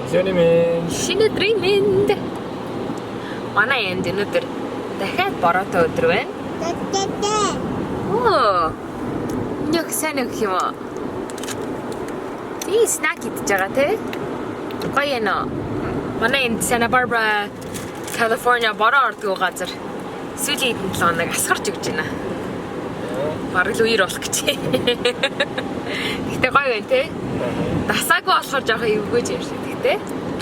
Шинэ өдрийн мэнд. Манай энд өнөөдөр дахиад бороотой өдөр байна. Оо. Нэг сайн нэг юм уу? Тий, снак идэж байгаа те. Гоё нэ. Манай энд Santa Barbara, California бороо ордог газар. Сүүлийн 7 хоног асгарч өгч байна. Бараг л үер болох гэж. Гэтэ гоё байна те. Дасаагүй болохоор жоохон эвгүйж юм шиг те.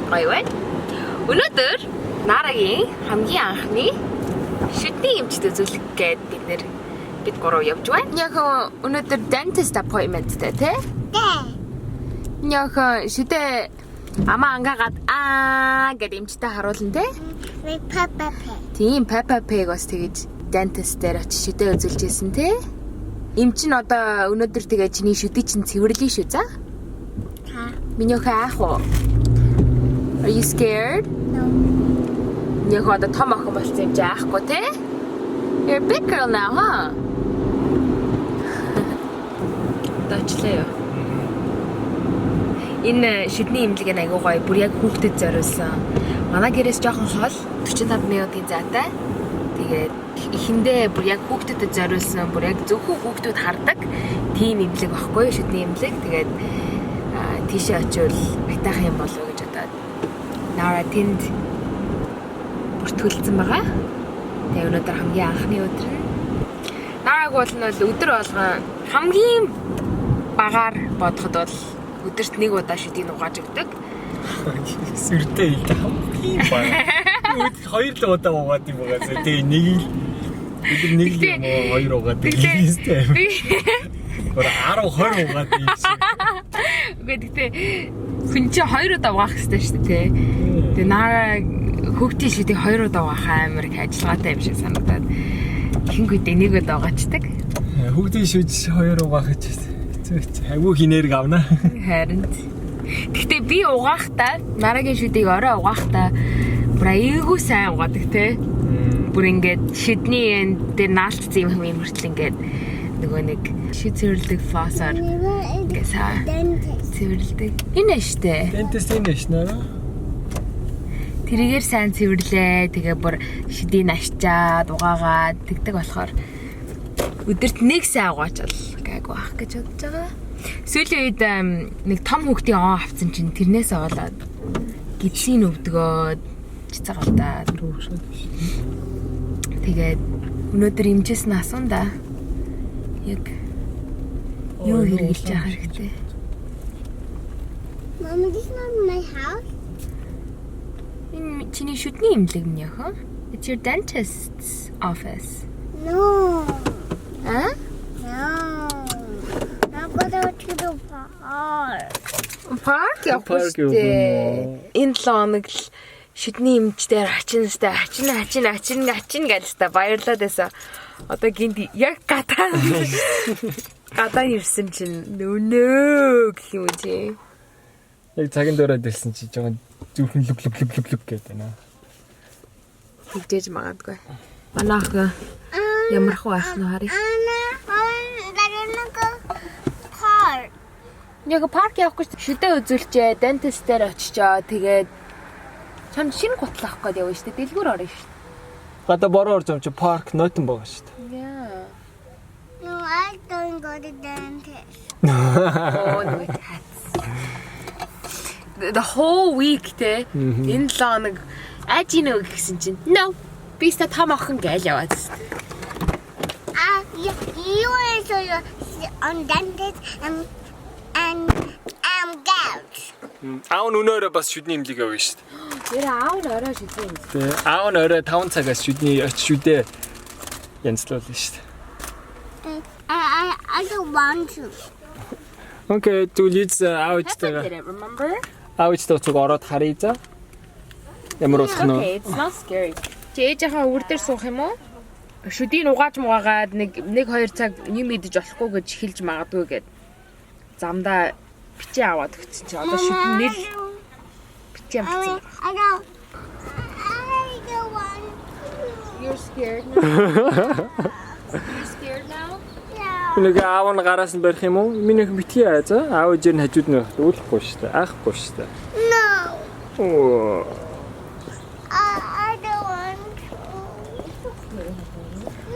Гоё байна. Өнөөдөр Нарагийн хамгийн анхны шүдний эмчт үзүүлэх гээд бид гурав явж байна. Яг өнөөдөр dentist appointment те. Яг шүдэ ама ангаагаад гэд эмчтэй харуулна те. Papa Pig. Тийм Papa Pig бас тэгэж dentist дээр очиж шүдэ үзүүлж ирсэн те. Эмч нь одоо өнөөдөр тэгээ чиний шүдий чинь цэвэрлээ шүү за. Миний хаах уу? Are you scared? No. Яг одоо том охин болсон юм чи аахгүй те? You're a big girl now, huh? Тачлаа. Энэ шүдний эмнэлэг нь айгуу гоё, бүр яг хүүхдэд зориулсан. Манай гэрээс жоохон хол 45 минутын заатай. Тэгээд эхэндээ бүр яг хүүхдэд зориулсан, бүр яг зөвхөн хүүхдүүд хардаг тийм эмнэлэг багхгүй шүдний эмнэлэг. Тэгээд тийшээ очивол байтаах юм болов уу гэж бодоод Nara тэнд бүртгүүлсэн байгаа. Тэгээ өнөөдөр хамгийн анхны өдөр нь. Нараг бол өдөр болгон хамгийн багаар бодоход бол өдөрт нэг удаа шүдийг угааж өгдөг. Сүртэй л хамгийн бага. Хоёр л удаа угаад юм байгаа. Тэгээ нэг л юм уу хоёр угаад хэлээстэй. Гэр 10 20 угаад юм шиг. Гэхдээ хүн чи 2 удаа угаах хэрэгтэй шүү дээ. Тэгээ Nara хүүхдийн шүдийг 2 удаа угаах амар их ажиллагаатай юм шиг санагдаад хингүүдээ нэг удаа угаачдаг. Хүүхдийн шүд 2 угаах гэж айгүй хинээр гавна. Харин. Гэхдээ би угаахтаа Нарагийн шүдийг орой угаахтаа бүр айгүй сайн угаадаг те. Бүр ингээд шүдний энэ дээр наалтцсан юм хүртэл ингээд нөгөө нэг шүд цэвэрлдэг фасаар ингээд цэвэрлдэг. Энэ штэ. Dentist энэ шнаа. Тэрийгээр сайн цэвэрлээ. Тэгээ бүр шүдийг ашчаад угаагаад тэгдэг болохоор өдөрт нэг сайн угаачвал гайгүй ах гэж бодож байгаа. Сүүлийн үед нэг том хүүхдийн оо авсан чинь тэрнээс болоод гидсийн өвдгөөд цэцэгалдаад рүүшээд. Тэгээд өнөөдөр имжээс нь асуунда. Яг юу хэрэгжилж байгаа хэрэгтэй. Mom, this is not my house. Энэ чиний шүдний эмнэлэг минь яах вэ? It's your dentist's office. No. А? No. I'm going to the park. Парк явах үстэй. Энэ 7 хоног л шүдний эмчдэр хачин гэлстэй баярлаад байсан. Одоо гинт яг гадаа ирсэн чинь нөө гэх юм чи. Яг цагийн дөрөд дэлсэн чи жоохон зүрхэн лүг гэдэг байна. Тэгжээж магадгүй. Манайх ямар хөө ах нь харъя. Park. Яг парк явахгүй шүдэ үзүүлчээ, dentist дээр очичоо. Тэгээд чам шинэ гутлах гээд явна шүү дээ. Дэлгүүр орно шүү дээ. Гадаа бороо орж юм чи парк нойтон байгаа шүү дээ. Yeah. No, I don't go to dentist. Oh, no, it hurts. The whole week те. Энэ 7 хоног ажинөө гэсэн чинь. No. Би ста том охин гээл яваад. You are on dentist and gout. Аав нь өнөөрөө бас шүдний эмнэлэг явна шүү дээ. Тэр аав нь орой шүдний юм. Тэгээ аав нь орой 5 цагаас шүдний шүдээ янзлуулна шүү дээ. I don't want to. Окей, түлийц аавчтайгаа. Remember? Аавчтай уцаг ороод харъя за. Ямар болох нь вэ? Okay, it's not scary. Ээжийнхаа өвөр дээр суух юм уу? Шүдийг угааж муугаад нэг 2 цаг юм идэж болохгүй гэж хэлж магадгүй гэд замдаа бичээ аваад өгсөн чи одоо шүдэн нэл бичээ авсан. I don't want to. You're scared now? You're scared now? Yeah. Нэг аав нь гараас нь барих юм уу? Миний битгий аа за. Аав ижээр нь хажууд нь уулахгүй шүү дээ. Аахгүй шүү дээ. No. Oh. I don't want to.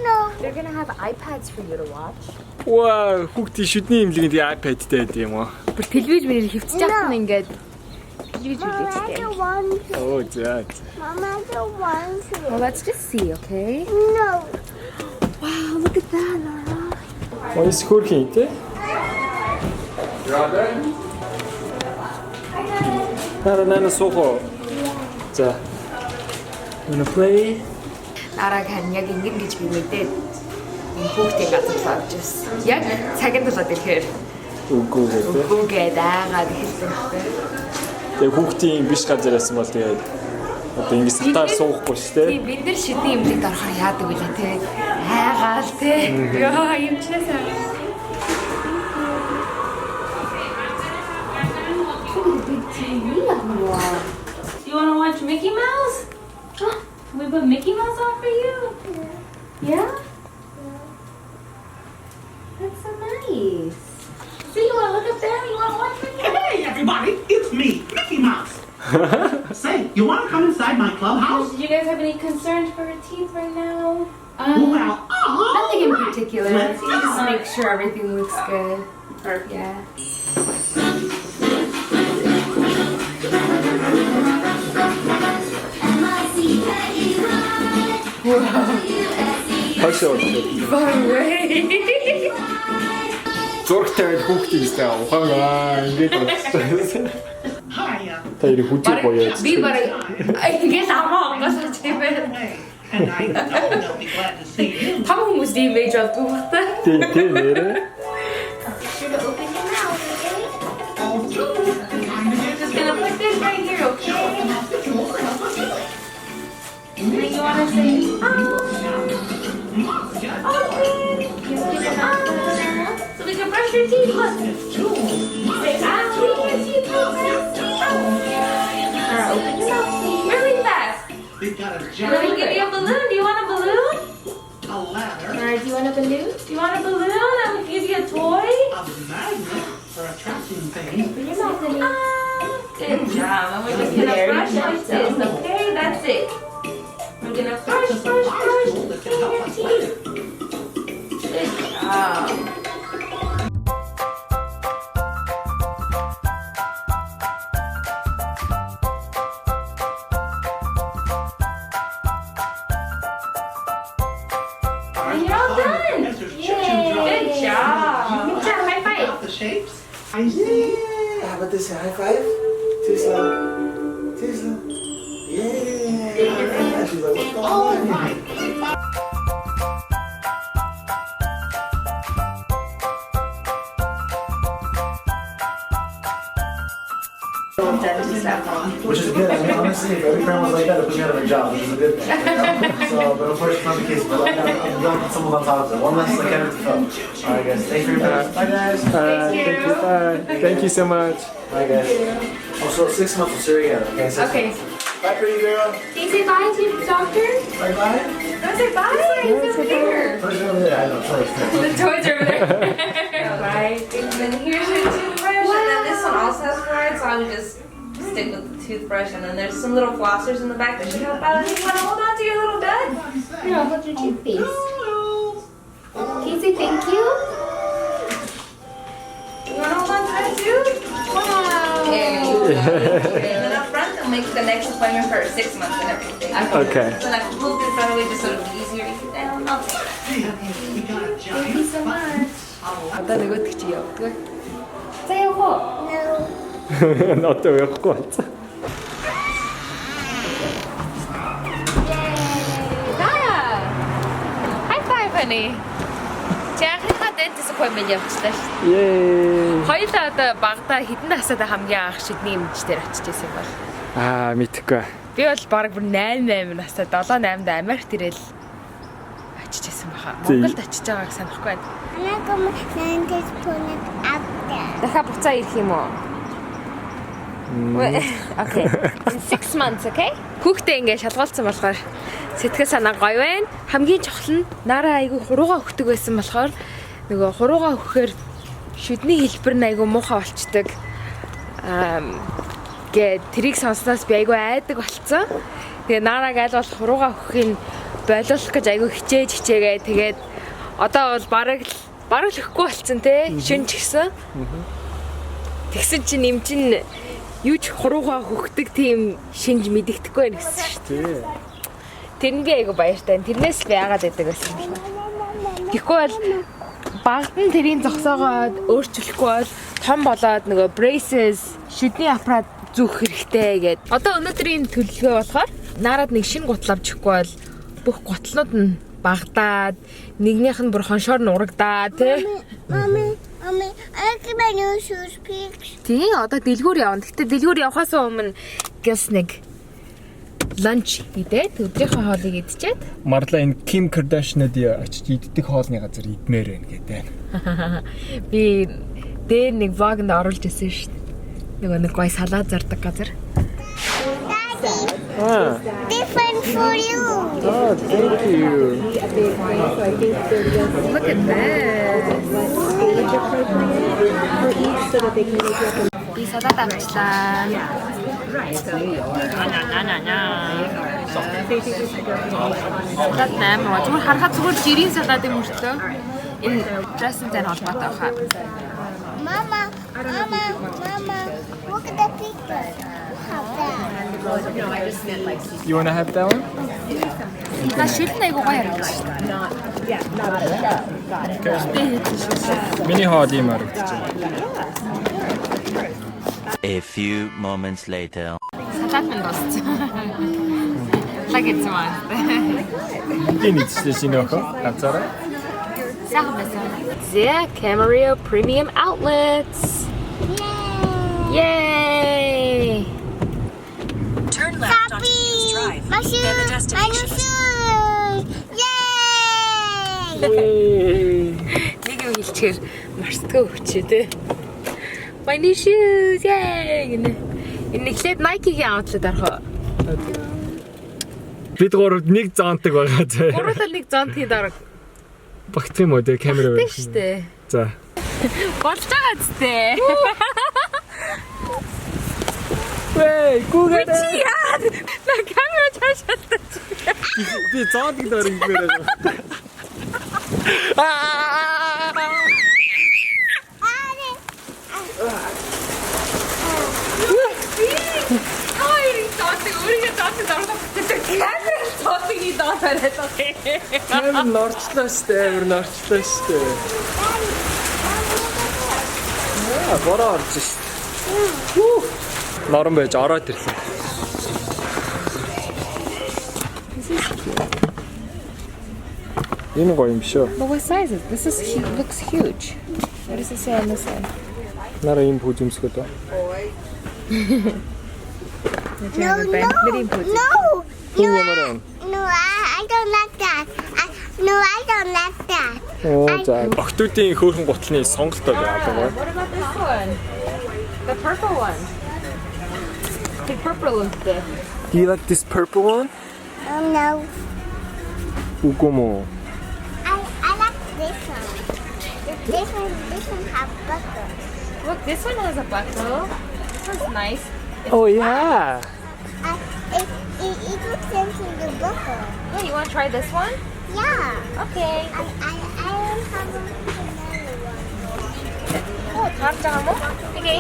No. They're gonna have iPads for you to watch. Wow, хүүхдийн шүдний эмнэлгийн iPad-тэй байд юм уу? Бүр телевиз мэрийг хөвчж яах нь ингээд телевиз Mama, I үзээчтэй. don't want to. Oh, заа. Mama, I don't want to. Well, let's just see, okay? No. Wow, look at that, Nara. Ой, скорхий тий? Нана сухо. За. Wanna play? Нараг хан яг ингэн гэж би мэдээд энэ хүүхдийн газар лавж байсан. Яг цагийн тулаад ирэхээр Үгүй гэдэг. хүүгээ даагаад хэлсэн. Тэгээ хүүхдийн биш газар байсан бол тэгээд одоо ингэ сатаар суухгүй шүү дээ. Тийм бид нар шидний эмнэлэгт орохоор яадаг үлээ те. Хайгаал те. Яа юмчлаа сайн. You want to watch Mickey Mouse? Can we put Mickey Mouse on for you? Yeah? That's so nice. See, you want to look up there? You want to watch Mickey Mouse? Hey everybody, it's me, Mickey Mouse. Say, you want to come inside my clubhouse? Do you guys have any concerns for her teeth right now? Well, Nothing in particular. Let's Just go. make sure everything looks good. Perfect. Yeah. Хашаа. Far away. Зургтай хүүхдийн сте ухаанаа ингэж болчихсон. Hiya. Та ирэх хүчээ боёо. Би барай ингэж амаа онгоосч тийм байна. And I know they'll be glad to see you. Том хүмүүс ийм ээж болдгоо багтаа. Тийм нэрэ. Should have opened your mouth, okay? Just gonna put this right here, okay? And then you want to say, so we can brush your teeth. Look. Say, your teeth. Alright, open your mouth really fast. We've got a And then giant we'll give you a balloon. Do you want a balloon? a ladder, Alright, do you want a balloon? Do you want a balloon? And we can give you a toy? a magnet for attracting things. Good job. And we're just gonna brush like this, okay? That's it. We're gonna brush your teeth. Good job. And you're all done. Yes, there's chips and Yay. dry. Good job. Good job. High five. Got the shapes? I see. How about this? High five? Too slow. Too slow. Yeah. She's like, what's going Oh on? my. Which is good. I mean, honestly, if every parent was like that, it puts me out of a job, which is a good thing. You know? So, but unfortunately, it's not the case. But like, I'm glad that someone's on top of it. One less like character to fill. Alright, guys. Thanks for your time. Bye, guys. Thank you. Bye. Thank you so much. Bye, guys. Also, 6 months of Syria. Okay. 6 Okay. months. Bye, pretty girl. Can you say bye to the doctor? Bye, bye. Don't say bye. He's over here. First over there. I know. Sorry. The toys are over there. Bye. And then here's your toothbrush, and then this one also has fluoride, so I would just stick with the toothbrush. And then there's some little flossers in the back that should help out. And you want to hold on to your little dud? Here, I'll hold your toothpaste. Can you say thank you? You want to hold on to that too? Wow. There you go. And then up front, they'll make the next appointment for 6 months and everything. Okay. So then I can move this front away just so it'll be easier to get down. I'll take that. We got a Thank you giant so much. Одоо нөгөөдөг чи явдаг. За явах. No. Нотоо явахгүй болсон. Nara. High five honey. Чаахан дэнтэс апpointment явчихлаа шүү. Yay. Хоёулаа одоо багада хэдэн настай хамгийн анх шидний эмчтэр очижсэн юм бол. Мэдхгүй. Би бол баг бүр 8 настай 7 8-д Америкт ирэл очижсэн баха. Монголд очиж байгааг санахгүй байна. I'm not going to put it out there. Дахиад буцаа ирэх юм уу? Okay. 6 months, okay? Хүүхдээ ингээ шалгуулсан болохоор сэтгэл санаа гоё байна. Хамгийн чухал нь Nara айгүй хурууга өгдөг байсан болохоор нөгөө хурууга өгөхээр шүдний хэлбэр нь айгүй муухай болчдөг. Гэ трийг сонсноос би айгүй айдаг болцсон. Тэгээ Нараг аль болох хуруугаа өгөхийг болиулах гэж айгүй хичээгээ. Тэгээд одоо бол бараг л өгөхгүй болцсон те. Шүн ч гэсэн. Тэгсэн чинь юм чин юу ч хуруугаа хөхдөг тийм шинж мэддэхгүй байх гэсэн шүү дээ. Тэрнээ би айгүй баяртай. Тэрнээс би яагаад байдаг гэсэн юм бэ? Тэгэхгүй бол багт нь тэрийн зогсоогоод өөрчлөхгүй бол том болоод нөгөө braces шүдний аппарат зүүх хэрэгтэй гэд. Одоо өнөөдрийн төлөвлөгөө болохоор Нарад нэг шинэ гутал авч өгөхгүй бол бүх гутлнууд нь багтаад нэгнийх нь бүр хоншоор нурагдаа тий. Mommy, I can my new shoes, please. Тий, одоо дэлгүүр явна. Гэхдээ дэлгүүр явахаас өмнө гэс нэг ланч идээд өдрийнхөө хоолыг идчихэд Marla энэ Kim Kardashian-д очиж иддэг хоолны газар идмээр байна гэдэг. Би дээр нэг влогонд оруулж ирсэн шүү дээ. Нэг гоё салаад зардаг газар. Different for you. Oh, thank you. Look at this. Би салаад авчлаа. Салаад наймаа. Зүгээр харахад зүгээр жирийн салаад юм өртөө. Энэ dressing-тэй холбоотой хаа. Mama, look at the picture. You want to have that one? Та шүлний айгуу гоё харагдаж байна. Миний хоол юм харагдаж байна. A few moments later. Салаад минь дууссан. Лагэц маа. Энэ ч шинэхөө ганцаараа. Сайхан байсан. The Camarillo Premium Outlets. Yay! Turn left onto Hughes Drive. My shoes, Then the my new destination is shoes. Yay! Нэг юм хэлчихээр марцгаа өгчээ те. My new shoes. Yay! Энэ нэглээд Nike-ийн outlet арах. Бид гурав нэг зонтог байгаа зэ. Гурлал нэг зонтгийн дарга. Багт юм уу те камера Тийм байна. шүү дээ. За. Болж байгаа зү. Вэй, гуйгаа. Яа! На камера чашаалтаа. Би зонтог дээр имээр байна. Камер норчлоо штэ, амир норчлоо штэ. Бороо орж штэ. Норон байж ороод ирлээ. Энэ гоё юм шүү. But what size is this? Looks huge. What does it say on this one? Нара ийм пүүж юмсгөө дөө. Энэ ямар юм? No, I don't like that. I don't like that. Оо за. Октодын хөөрхөн гутлын сонголтоо байгаа. What about this one? The purple one. The purple one. Do you like this purple one? No. Ugomo. I like this one. This one has butter. Look, this one has a buckle. This one's nice. Oh yeah. It looks into the butter. Yeah, you want to try this one? Yeah. Okay. I don't have another one. Oh, tartama mo? Okay.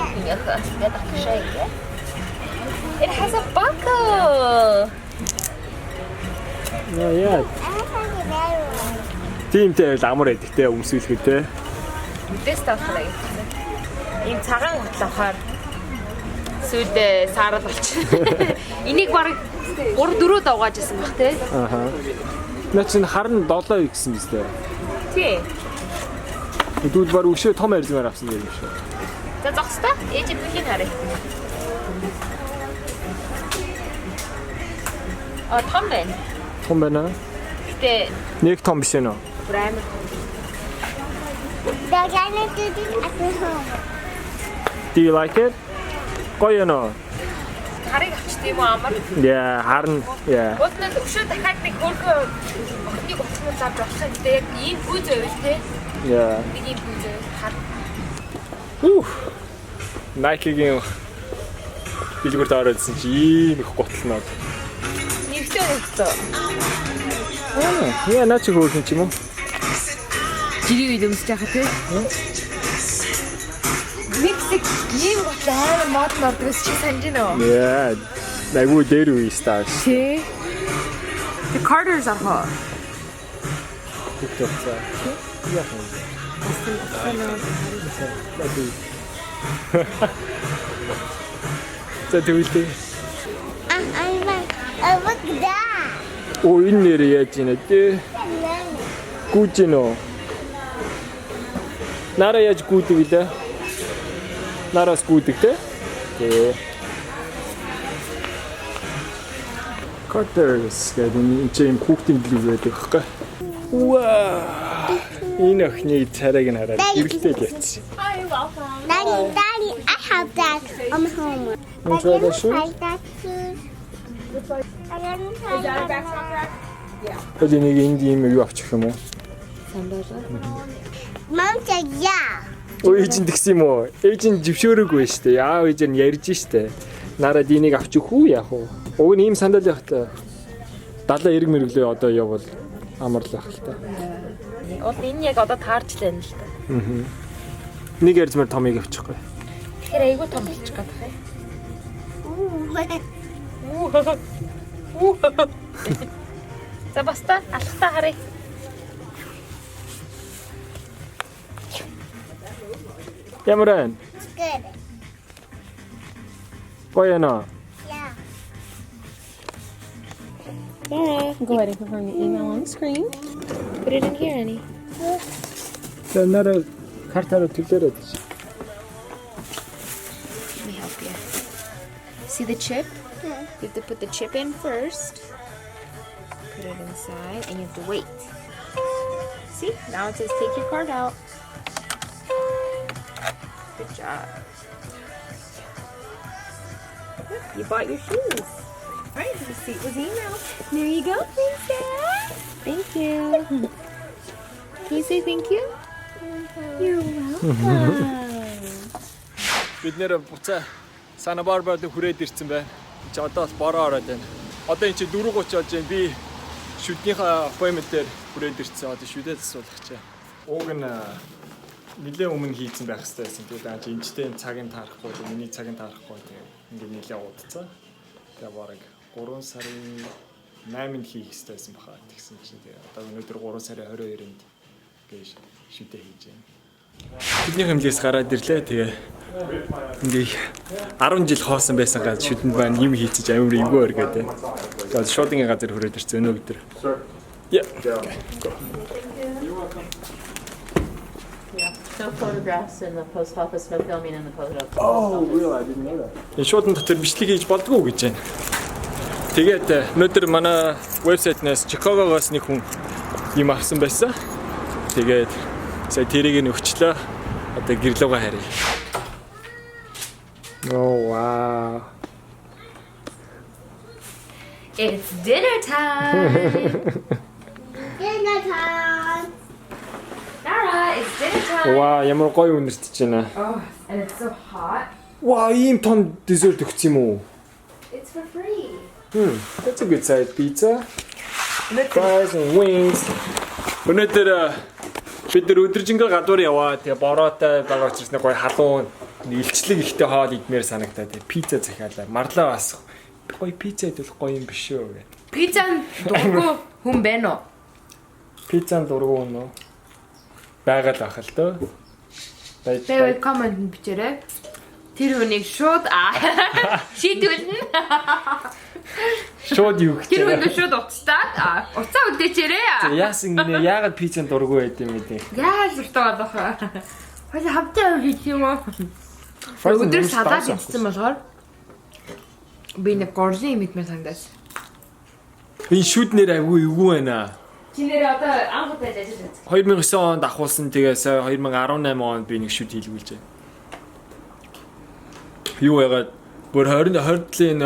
It has a buckle. Yeah, yeah. I don't have another one. Тиймтэй амар эдэгтэй өмсөлгөө те. This stuff like. Ийм цагаан хутлахаар сүйдээ саарал болчих. Энийг баг 3-4 давгаажсэн баг те. Аха. Наа чинь харна 7 гэсэн биз дээ. Тий. Дүүд баг өшөө том арилмаар авсан юм шүү. За зогсдоо. Ээж бүхийг харъя. Том байна. Том байна. Гэтэ Нэг том биш ээ нөө. брэнд. They're gonna do this at the home. Do you like it? Гоё нөө. Харыг авчт юм уу амар? Yeah, харна. Yeah. Боднол өшөө дахиад нэг хөрхөө охиныг уцсан зав болох гэдэг яг ийм пүүз байвал те. Yeah. Нэг ийм пүүз хар. Nike-гийн Билгүүрт ороодсэн чи ийм их готлноод. Нэгтэй нэгтэй. Яа наач хөөрхөн ч юм уу? Жирийн үед өмсөж яхаа тий. Мексик ийм готлаа мод мордгоос чи санаж байна уу? Яа. Найгуу дээр үе стаж. Тий. The Carters are hot. Тэгтээ. Яа. Тэтэвэлтэй. Look that. Оо энэ нэр яаж ийна те? Гүүжинөө. Нара яаж гүүдэг вэ? Нараас гүүдэг те? Тэ. Carters гэдэг энэ чинь хүүхдийн билүү байдаг хэвгүй. Вау. Энэ охины царайг нь хараад эргэлдэл яцсан. Daddy, I have that on home. Want to try that shoe? Like that too. I didn't try that. Өдөр нэг энд юм юу авчих юм уу? Mom said yeah. Өө ээж нь тэгсэн юм уу? Ээж нь жившөөрөөгүй шүү дээ. Яав ээж нь ярьж штэ. Нараа динийг авч өгөх үү яах вэ? Уг нь ийм сандал явахтай. 70 эрг мэрглээ одоо явбал амарлах л та. Одоо энэ яг одоо таарч л байна л та. Нэг ярьзмаар томыг авчихгүй. Тэгэхээр айгүй том болчих гээд байна. За баста алхтаа харъя. Ямаран. Good. Гоёно. Yeah. Go ahead and confirm your email on the screen. Put it in here, Annie. За нараа картаараа төлөөрэй. Let me help you. See the chip? You have to put the chip in first. Put it inside and you have to wait. See? Now it says take your card out. Good job. You bought your shoes. Alright, the receipt was emailed. There you go, princess. Thank you. Can you say thank you? You're welcome. Бид нэр буцаа Santa Barbara-д хүрээд ирсэн байна. Чи одоо бас бороо ороод байна. Одоо эн чи 4:30 болж байна. Би шүднийхээ appointment-ээр хүрээд ирсэн. Одоо шүдээ засуулах чаа. Ууг нь нэлээ өмнө хийцэн байх хэрэгтэй байсан. Тэгээд чи энэчтэй цагийн таарахгүй, миний цагийн таарахгүй тэгээд ингээд нэлээ удацсан. Тэгээд бараг 3 сарын 8-нд хийх хэрэгтэй байсан баха. Тэгсэн чинь тэгээд одоо өнөөдөр 3 сарын 22-нд гэж шүдээ хийж байна. Бидний хэмлээс гараад ирлээ. Тэгээ ингээ 10 жил хоосон байсан гал шүдэнд байна юм хийчих амар эвгүй өргөөд байна. Тэгээд шуудын газар хүрээд ирсэн өнөө өдөр. Yeah. No photographs in the post office, no filming in the post office. Oh, really? I didn't know that. Шуудан дотор бичлэг хийж болдгоо гэж байна. Тэгээд өнөөдөр манай вебсайтнаас Чикагогоос нэг хүн юм авсан байсан. Тэгээд сая тэрийг нь өгчлөө. Одоо гэрлөөгөө харъя. Oh wow. It's dinner time. Dinner time. Nara, it's dinner time. Wow, ямар гоё үнэртэж байна. Oh, and it's so hot. Wow, ийм том dessert өгсөн юм уу? It's for free. That's a good size pizza. Fries and wings. Өнөөдөр бид нар өдөржингөө гадуур яваа. Тэгээ бороотой байгаа учраас нэг гоё халуун илчлэг ихтэй хоол идмээр санагдаа. Тэгээ пицца захиалаа. Marla бас гоё пицца идэх гоё юм биш үү гэх. Пиццан дургу хүн байна уу? Пиццан дургу нөө. Байгаад ах л дөө. Тэвээ комент бичээрэй. Тэр хүнийг шууд шийдүүлнэ. Шууд юу гэж. Тэр хүнийг шууд уцтаад уцаа үдээчээрэй. Яасан гинэ яагаад пиццан дургу байд юм бэ? Яагаад зуртаа болох вэ? Хөөе хамтаа хийх юм уу? Өдөр салаад идсэн болохоор би нэг горжин юм идмээр санагдаж. Энэ шүднэр айгүй эвгүй байна. Чи нэр одоо анхудаа ажиллаж байна. 2009 онд ахуулсан тэгээс 2018 онд би нэг шүд хийлгүүлж байна. Юу яагаад бүр 25-ны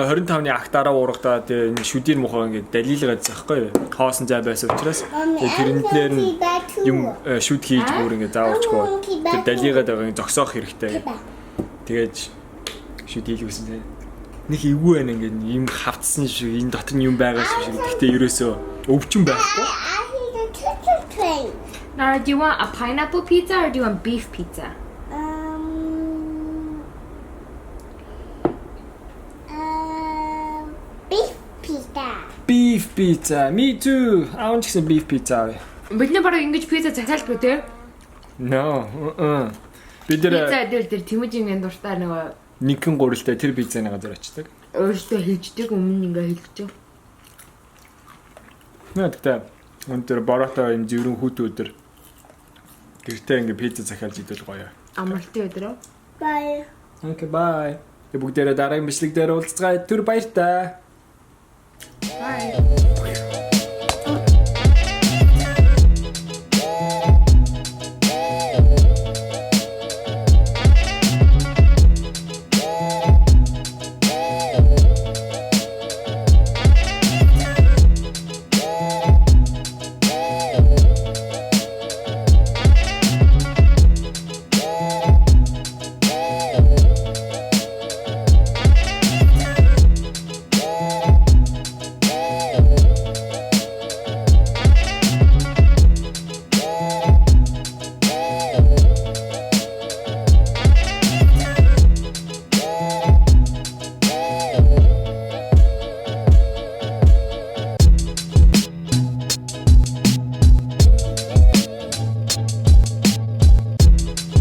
актаараа урагдаад энэ шүдийн мохоо ингээд далилгаад захгүй хоосон зай байсан учраас тэрнээр нь юм шүд хийж бүр ингээд заавалчгүй тэр далигаад байгаа зогсоох хэрэгтэй. Тэгээд шүд хийлгүүлсэн. нэг эвгүй байна ингээд юм хавцсан шиг энэ дотор юм байгаа шиг. Гэхдээ ерөөсөө өвчин байхгүй. I need a choo-choo train. Nara, do you want a pineapple pizza or do you want beef pizza? Beef pizza. Beef pizza. Me too. I want some beef pizza. Бидний бараг ингэж пицца захиалдгүй те. No. Бид нэр Пицца дээр Temuujin дуртай нөгөө нэгэн гурилтай тэр пиццаны газар очдаг. өөртөө хийждэг өмнө ингээ хэлчихв. Надтай өнтер бороотой энэ зөврөн хүүт өдөр гэртээ ингээ пицца захиалж идэл гоё. Амралтын өдрөө. Bye. Okay, bye. Бүгдээрээ дараагийн бичлэг дээр уулзцгаая. Түр баяр та. Bye.